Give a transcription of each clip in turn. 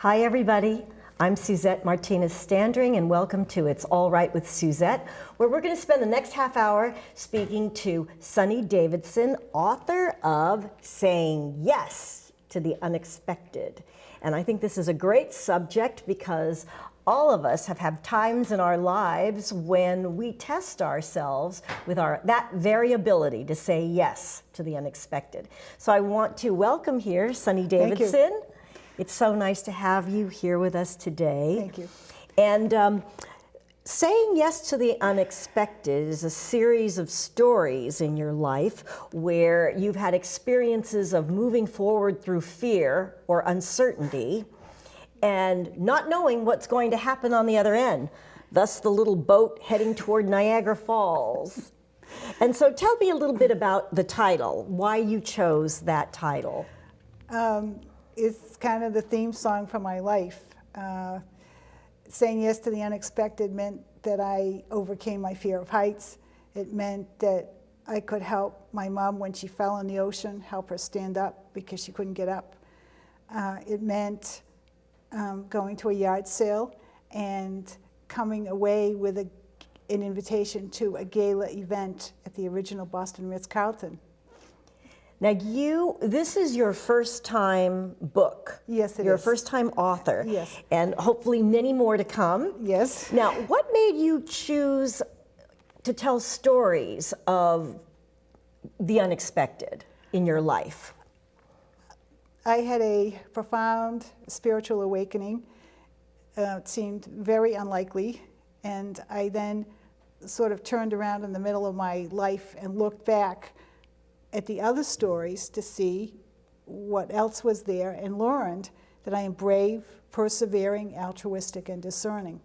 Hi everybody, I'm Suzette Martinez Standring and welcome to It's All Right with Suzette, where we're going to spend the next half hour speaking to Sunny Davidson, author of Saying Yes to the Unexpected. And I think this is a great subject because all of us have had times in our lives when we test ourselves with that very ability to say yes to the unexpected. So I want to welcome here Sunny Davidson. Thank you. It's so nice to have you here with us today. Thank you. And saying yes to the unexpected is a series of stories in your life where you've had experiences of moving forward through fear or uncertainty and not knowing what's going to happen on the other end. Thus the little boat heading toward Niagara Falls. And so tell me a little bit about the title, why you chose that title. It's kind of the theme song for my life. Saying yes to the unexpected meant that I overcame my fear of heights. It meant that I could help my mom when she fell in the ocean, help her stand up because she couldn't get up. It meant going to a yard sale and coming away with an invitation to a gala event at the original Boston Ritz-Carlton. Now this is your first time book. Yes, it is. You're a first time author. Yes. And hopefully many more to come. Yes. Now, what made you choose to tell stories of the unexpected in your life? I had a profound spiritual awakening. It seemed very unlikely. And I then sort of turned around in the middle of my life and looked back at the other stories to see what else was there and learned that I am brave, persevering, altruistic, and discerning.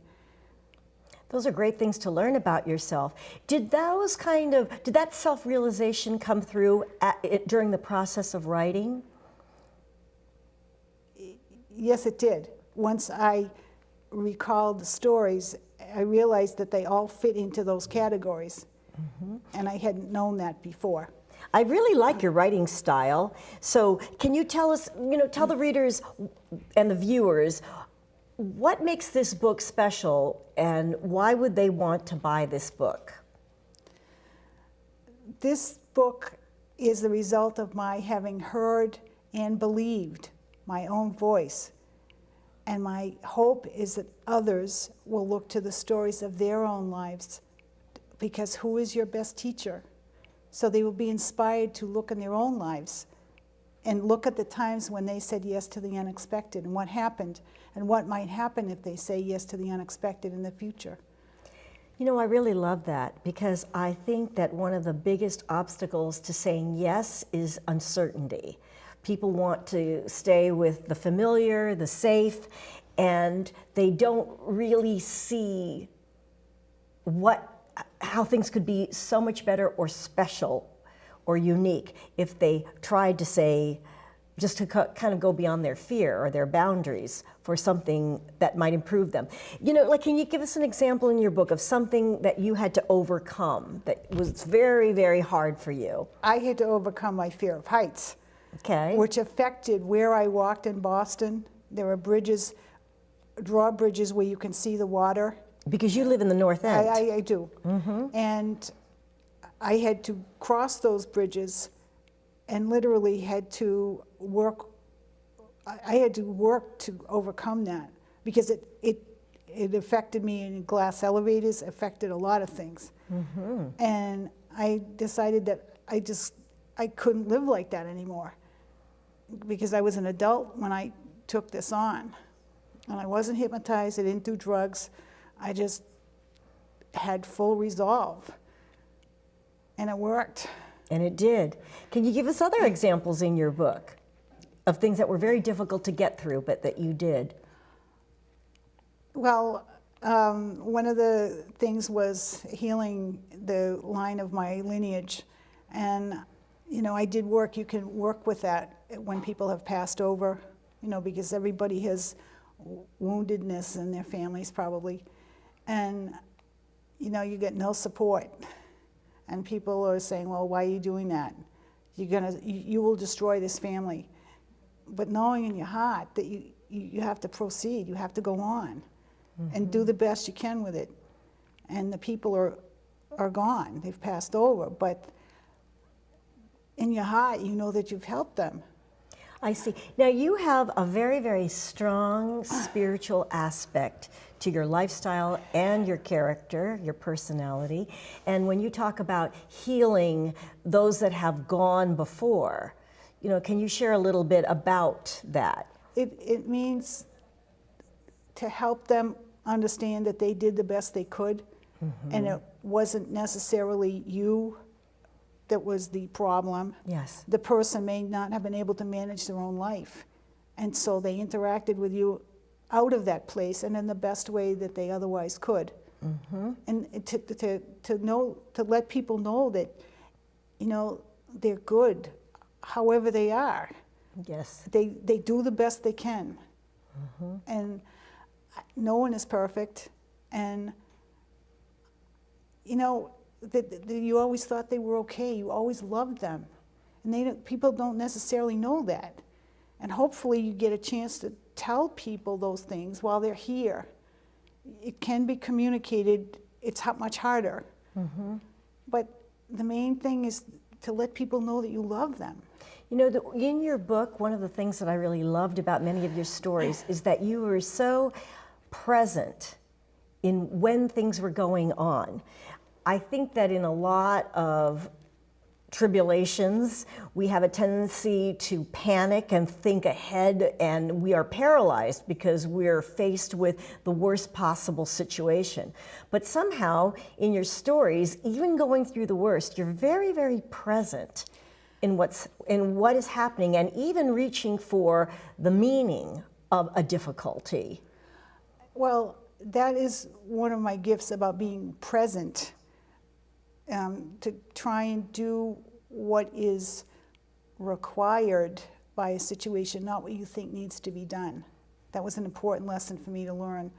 Those are great things to learn about yourself. Did that self-realization come through during the process of writing? Yes, it did. Once I recalled the stories, I realized that they all fit into those categories. Mm-hmm. And I hadn't known that before. I really like your writing style. So can you tell us, tell the readers and the viewers, what makes this book special and why would they want to buy this book? This book is the result of my having heard and believed my own voice. And my hope is that others will look to the stories of their own lives, because who is your best teacher? So they will be inspired to look in their own lives and look at the times when they said yes to the unexpected and what happened and what might happen if they say yes to the unexpected in the future. I really love that because I think that one of the biggest obstacles to saying yes is uncertainty. People want to stay with the familiar, the safe, and they don't really see how things could be so much better or special or unique if they tried to say, just to kind of go beyond their fear or their boundaries for something that might improve them. Can you give us an example in your book of something that you had to overcome that was very, very hard for you? I had to overcome my fear of heights, okay, which affected where I walked in Boston. There are drawbridges where you can see the water. Because you live in the North End. I do. Mm-hmm. And I had to cross those bridges and literally had to work. I had to work to overcome that because it affected me in glass elevators, affected a lot of things. Mm-hmm. And I decided that I couldn't live like that anymore because I was an adult when I took this on. And I wasn't hypnotized, I didn't do drugs. I just had full resolve, and it worked. And it did. Can you give us other examples in your book of things that were very difficult to get through, but that you did? Well, one of the things was healing the line of my lineage, and I did work. You can work with that when people have passed over, because everybody has woundedness in their families probably. And, you get no support. And people are saying, well, why are you doing that? You will destroy this family. But knowing in your heart that you you have to proceed. You have to go on and do the best you can with it. And the people are gone. They've passed over. But in your heart, you know that you've helped them. I see. Now you have a very, very strong spiritual aspect to your lifestyle and your character, your personality. And when you talk about healing those that have gone before, you know, can you share a little bit about that? It means to help them understand that they did the best they could, and it wasn't necessarily you that was the problem. Yes. The person may not have been able to manage their own life, and so they interacted with you out of that place and in the best way that they otherwise could. And to let people know that, you know, they're good, however they are. Yes. They do the best they can, and no one is perfect. And you know, you always thought they were okay. You always loved them, and people don't necessarily know that. And hopefully, you get a chance to tell people those things while they're here. It can be communicated. It's much harder, but the main thing is to let people know that you love them. You know, in your book, one of the things that I really loved about many of your stories is that you were so present in when things were going on. I think that in a lot of tribulations, we have a tendency to panic and think ahead, and we are paralyzed because we're faced with the worst possible situation. But somehow, in your stories, even going through the worst, you're very, very present in what is happening, and even reaching for the meaning of a difficulty. Well, that is one of my gifts about being present, to try and do what is required by a situation, not what you think needs to be done. That was an important lesson for me to learn.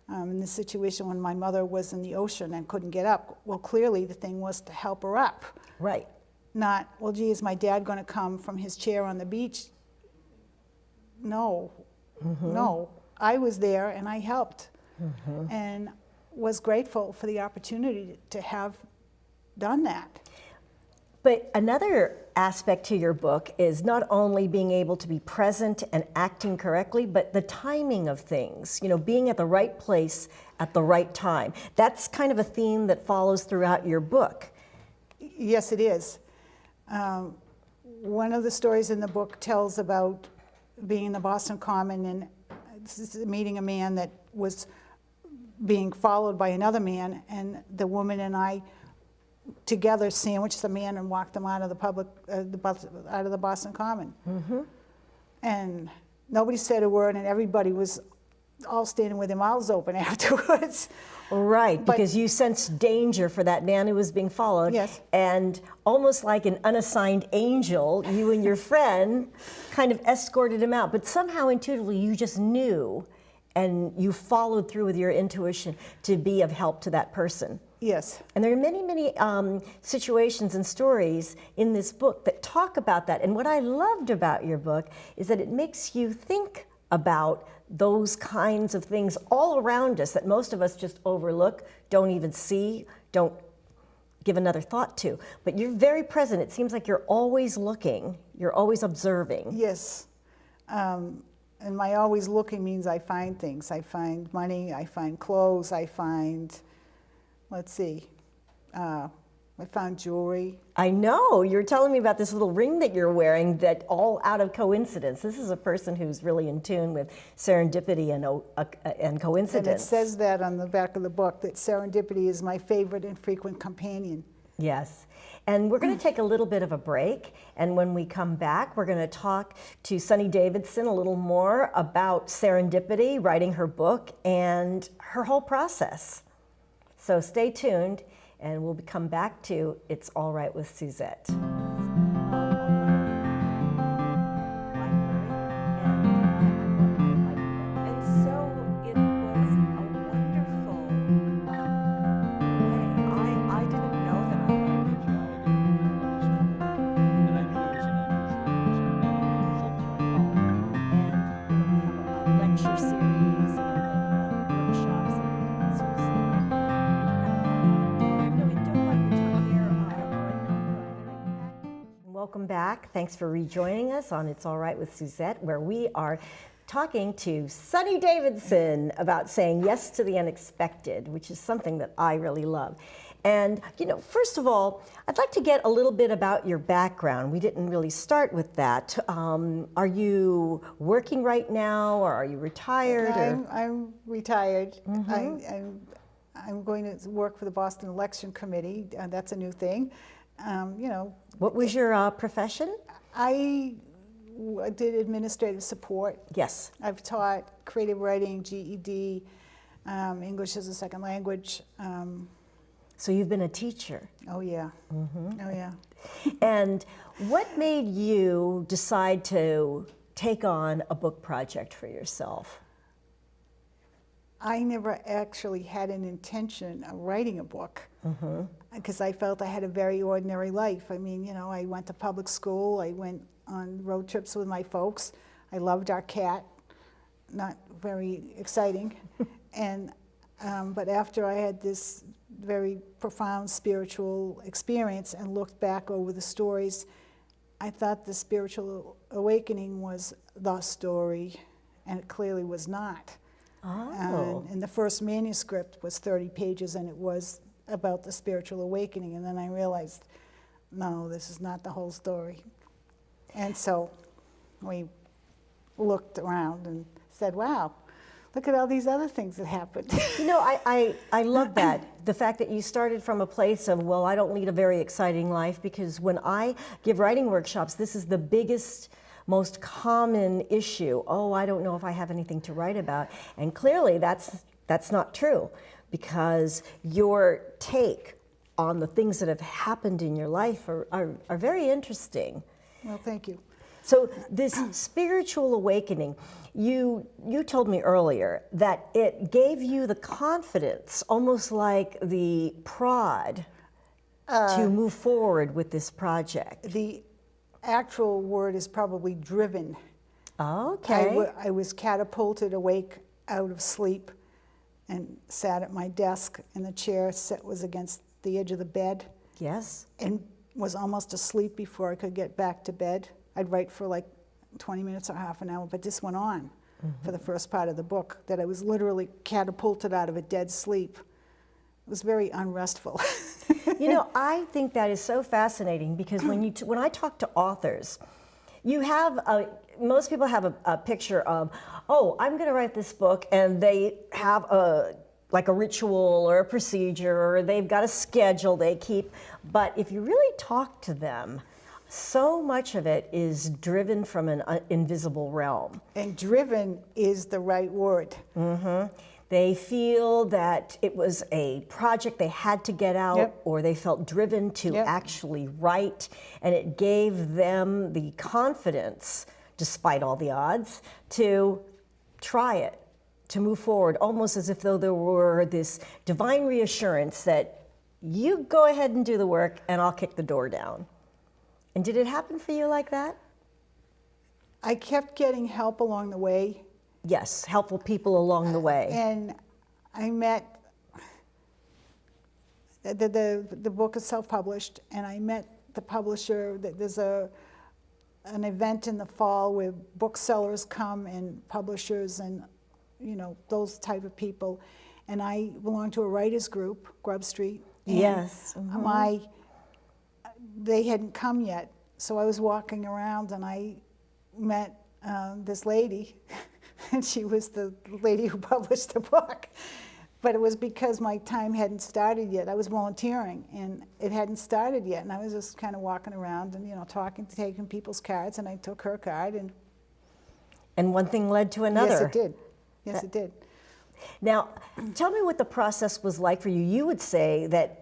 In the situation when my mother was in the ocean and couldn't get up, well, clearly the thing was to help her up. Right. Not, well, gee, is my dad going to come from his chair on the beach? No, no. I was there and I helped, and was grateful for the opportunity to have done that. But another aspect to your book is not only being able to be present and acting correctly, but the timing of things, you know, being at the right place at the right time. That's kind of a theme that follows throughout your book. Yes, it is. One of the stories in the book tells about being in the Boston Common and meeting a man that was being followed by another man, and the woman and I together sandwiched the man and walked him out of out of the Boston Common. And nobody said a word, and everybody was all standing with their mouths open afterwards. Right, because you sensed danger for that man who was being followed. Yes. And almost like an unassigned angel, you and your friend kind of escorted him out. But somehow intuitively you just knew, and you followed through with your intuition to be of help to that person. Yes. And there are many, many situations and stories in this book that talk about that. And what I loved about your book is that it makes you think about those kinds of things all around us that most of us just overlook, don't even see, don't give another thought to. But you're very present. It seems like you're always looking, you're always observing. Yes. And my always looking means I find things. I find money, I find clothes, I find, let's see, I found jewelry. I know, you're telling me about this little ring that you're wearing that all out of coincidence. This is a person who's really in tune with serendipity and coincidence. And it says that on the back of the book, that serendipity is my favorite and frequent companion. Yes. And we're going to take a little bit of a break, and when we come back, we're going to talk to Sunny Davidson a little more about serendipity, writing her book, and her whole process. So stay tuned, and we'll come back to It's All Right with Suzette. welcome back. Thanks for rejoining us on It's All Right with Suzette, where we are talking to Sunny Davidson about saying yes to the unexpected, which is something that I really love. And, you know, first of all, I'd like to get a little bit about your background. We didn't really start with that. Are you working right now, or are you retired? I'm retired. I'm going to work for the Boston Election Committee. That's a new thing. You know. What was your profession? I did administrative support. Yes. I've taught creative writing, GED, English as a second language. So you've been a teacher. Oh yeah. Oh yeah. And what made you decide to take on a book project for yourself? I never actually had an intention of writing a book because I felt I had a very ordinary life. I mean, you know, I went to public school, I went on road trips with my folks, I loved our cat, not very exciting. And but after I had this very profound spiritual experience and looked back over the stories, I thought the spiritual awakening was the story, and it clearly was not. Oh. And the first manuscript was 30 pages, and it was about the spiritual awakening. And then I realized, no, this is not the whole story. And so we looked around and said, wow, look at all these other things that happened. You know, I love that. The fact that you started from a place of, well, I don't lead a very exciting life, because when I give writing workshops, this is the biggest, most common issue. Oh, I don't know if I have anything to write about. And clearly that's not true, because your take on the things that have happened in your life are very interesting. Well, thank you. So this spiritual awakening, you told me earlier that it gave you the confidence, almost like the prod, to move forward with this project. The actual word is probably driven. Okay. I was catapulted awake out of sleep and sat at my desk, and the chair was against the edge of the bed. Yes. And was almost asleep before I could get back to bed. I'd write for like 20 minutes or half an hour, but this went on for the first part of the book, that I was literally catapulted out of a dead sleep. It was very unrestful. You know, I think that is so fascinating, because when I talk to authors, you have most people have a picture of, oh, I'm going to write this book, and they have like a ritual or a procedure, or they've got a schedule they keep. But if you really talk to them, so much of it is driven from an invisible realm. And driven is the right word. They feel that it was a project they had to get out, or they felt driven to actually write, and it gave them the confidence, despite all the odds, to try it, to move forward, almost as if though there were this divine reassurance that you go ahead and do the work and I'll kick the door down. And did it happen for you like that? I kept getting help along the way. Yes, helpful people along the way. And I met, the book is self-published, and I met the publisher. There's an event in the fall where booksellers come, and publishers, and you know, those type of people. And I belong to a writers group, Grub Street. Yes. They hadn't come yet, so I was walking around and I met this lady, and she was the lady who published the book. But it was because my time hadn't started yet. I was volunteering, and it hadn't started yet, and I was just kind of walking around and, you know, taking people's cards, and I took her card, and one thing led to another. Yes, it did. Yes, it did. Now, tell me what the process was like for you. You would say that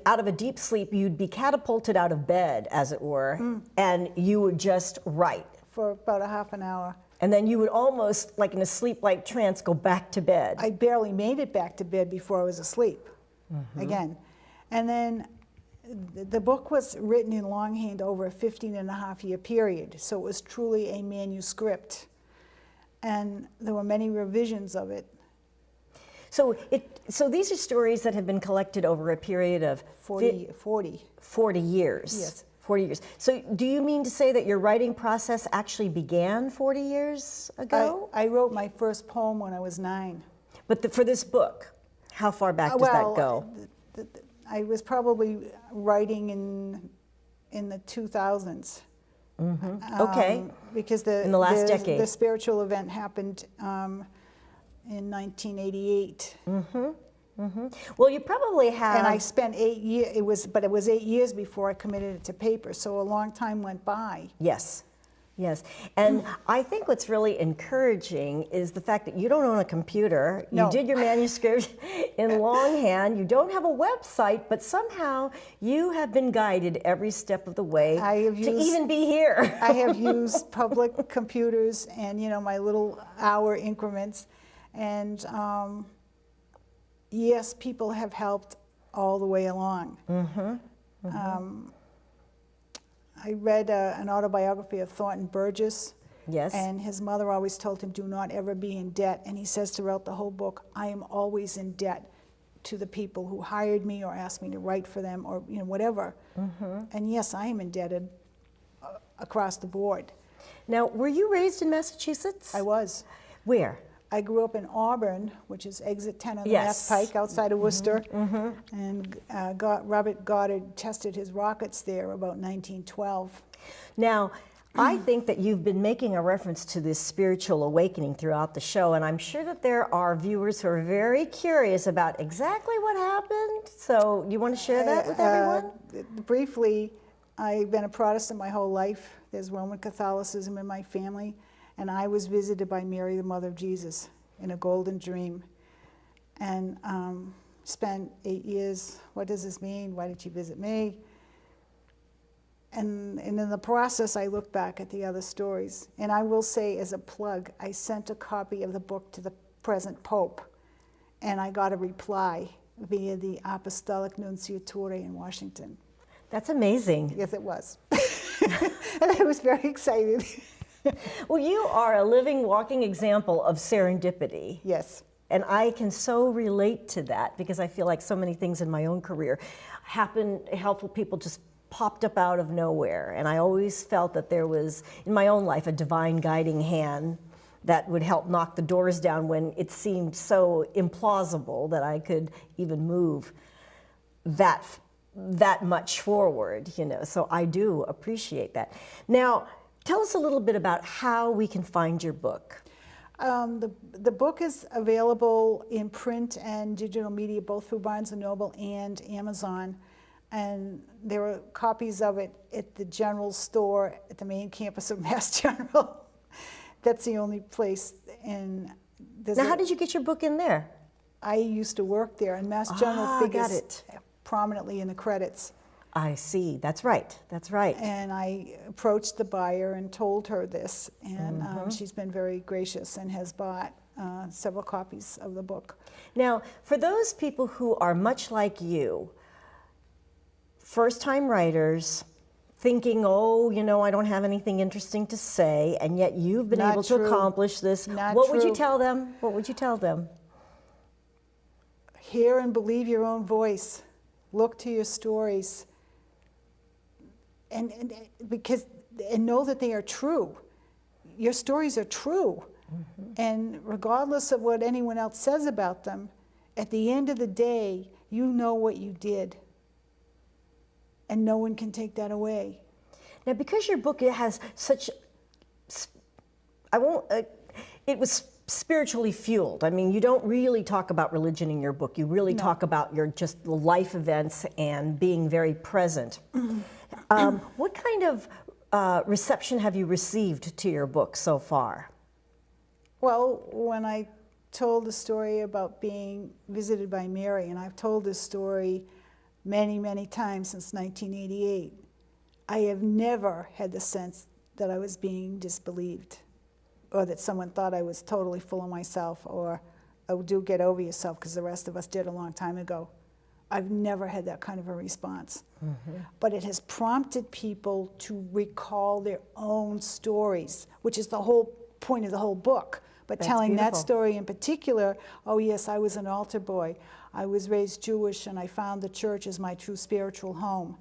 out of a deep sleep, you'd be catapulted out of bed, as it were, and you would just write. For about a half an hour. And then you would almost, like in a sleep-like trance, go back to bed. I barely made it back to bed before I was asleep again. And then the book was written in longhand over a 15-and-a-half-year period, so it was truly a manuscript. And there were many revisions of it. So these are stories that have been collected over a period of 40 40 years. Yes, 40 years. So do you mean to say that your writing process actually began 40 years ago? I wrote my first poem when I was 9. But for this book, how far back does that go? I was probably writing in the 2000s. Okay. Because in the last decade. The spiritual event happened in 1988. Well, you probably have. And I spent 8 years. It was 8 years before I committed it to paper. So a long time went by. Yes. Yes, and I think what's really encouraging is the fact that you don't own a computer. No. You did your manuscript in longhand. You don't have a website, but somehow you have been guided every step of the way even be here. I have used public computers and, my little hour increments. And yes, people have helped all the way along. I read an autobiography of Thornton Burgess. Yes. And his mother always told him, do not ever be in debt. And he says throughout the whole book, I am always in debt to the people who hired me or asked me to write for them or whatever. And yes, I am indebted across the board. Now, were you raised in Massachusetts? I was. Where? I grew up in Auburn, which is exit 10 on the Mass Pike outside of Worcester. And Robert Goddard tested his rockets there about 1912. Now, I think that you've been making a reference to this spiritual awakening throughout the show, and I'm sure that there are viewers who are very curious about exactly what happened. So you want to share that with everyone? Briefly, I've been a Protestant my whole life. There's Roman Catholicism in my family. And I was visited by Mary, the Mother of Jesus, in a golden dream. And spent 8 years. What does this mean? Why did she visit me? And in the process, I looked back at the other stories. And I will say, as a plug, I sent a copy of the book to the present Pope. And I got a reply via the Apostolic Nunciature in Washington. That's amazing. Yes, it was. And I was very excited. Well, you are a living, walking example of serendipity. Yes. And I can so relate to that because I feel like so many things in my own career helpful people just popped up out of nowhere. And I always felt that there was, in my own life, a divine guiding hand that would help knock the doors down when it seemed so implausible that I could even move that much forward, So I do appreciate that. Now, tell us a little bit about how we can find your book. The book is available in print and digital media, both through Barnes & Noble and Amazon. And there are copies of it at the General Store at the main campus of Mass General. That's the only place. And now, how did you get your book in there? I used to work there, and Mass General figures prominently in the credits. I see. That's right. That's right. And I approached the buyer and told her this, and she's been very gracious and has bought several copies of the book. Now, for those people who are much like you, first-time writers, thinking, I don't have anything interesting to say, and yet you've been able to accomplish this. What would you tell them? What would you tell them? Hear and believe your own voice. Look to your stories. And know that they are true. Your stories are true. And regardless of what anyone else says about them, at the end of the day, you know what you did. And no one can take that away. Now, because your book has such, it was spiritually fueled. I mean, you don't really talk about religion in your book. You really talk about your just life events and being very present. What kind of reception have you received to your book so far? Well, when I told the story about being visited by Mary, and I've told this story many, many times since 1988, I have never had the sense that I was being disbelieved or that someone thought I was totally full of myself or, oh, do get over yourself, because the rest of us did a long time ago. I've never had that kind of a response. But it has prompted people to recall their own stories, which is the whole point of the whole book. But That's telling beautiful. that story in particular, oh yes, I was an altar boy. I was raised Jewish and I found the church as my true spiritual home.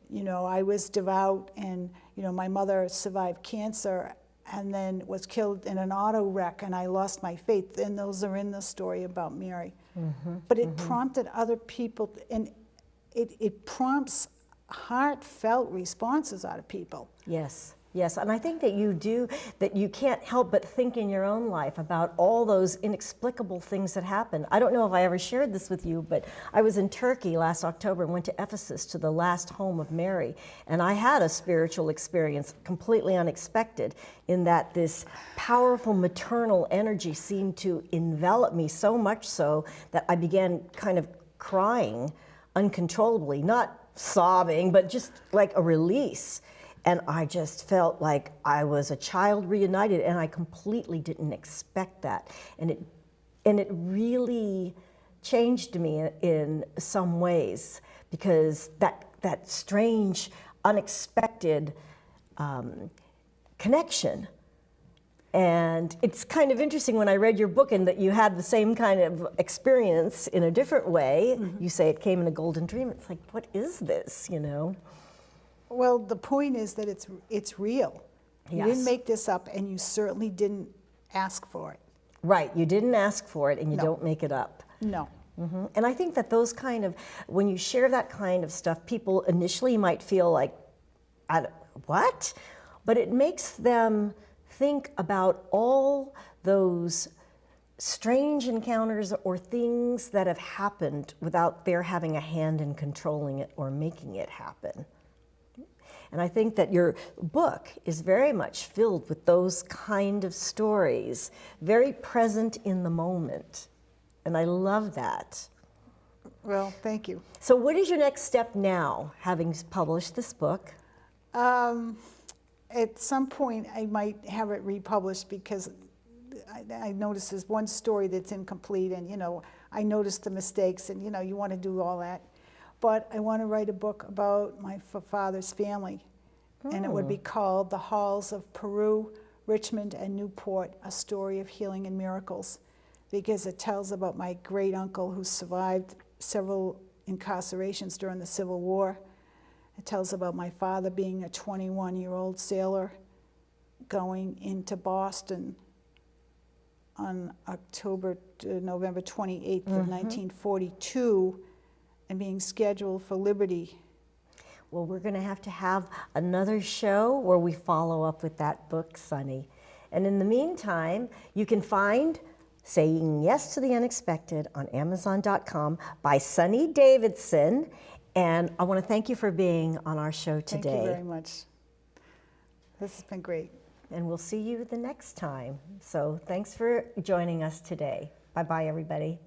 You know, I was devout, and, you know, my mother survived cancer and then was killed in an auto wreck, and I lost my faith. And those are in the story about Mary. But it prompted other people, and it prompts heartfelt responses out of people. Yes, yes, and I think that you can't help but think in your own life about all those inexplicable things that happen. I don't know if I ever shared this with you, but I was in Turkey last October and went to Ephesus, to the last home of Mary, and I had a spiritual experience completely unexpected, in that this powerful maternal energy seemed to envelop me, so much so that I began kind of crying uncontrollably, not sobbing, but just like a release. And I just felt like I was a child reunited, and I completely didn't expect that. And it really changed me in some ways, because that strange, unexpected connection. And it's kind of interesting when I read your book, and that you had the same kind of experience in a different way. You say it came in a golden dream. It's like, what is this, you know? Well, the point is that it's real. You Yes. didn't make this up, and you certainly didn't ask for it. Right, you didn't ask for it, and you No. don't make it up. No. And I think that those kind of, when you share that kind of stuff, people initially might feel like, what? But it makes them think about all those strange encounters or things that have happened without their having a hand in controlling it or making it happen. And I think that your book is very much filled with those kind of stories, very present in the moment. And I love that. Well, thank you. So what is your next step now, having published this book? At some point, I might have it republished, because I noticed there's one story that's incomplete, and, you know, I noticed the mistakes, and, you know, you want to do all that. But I want to write a book about my father's family, and it would be called The Halls of Peru, Richmond, and Newport, A Story of Healing and Miracles, because it tells about my great-uncle who survived several incarcerations during the Civil War. It tells about my father being a 21-year-old sailor going into Boston on November 28th of 1942, and being scheduled for liberty. Well, we're going to have another show where we follow up with that book, Sunny. And in the meantime, you can find Saying Yes to the Unexpected on Amazon.com by Sunny Davidson. And I want to thank you for being on our show today. Thank you very much. This has been great. And we'll see you the next time. So thanks for joining us today. Bye-bye, everybody.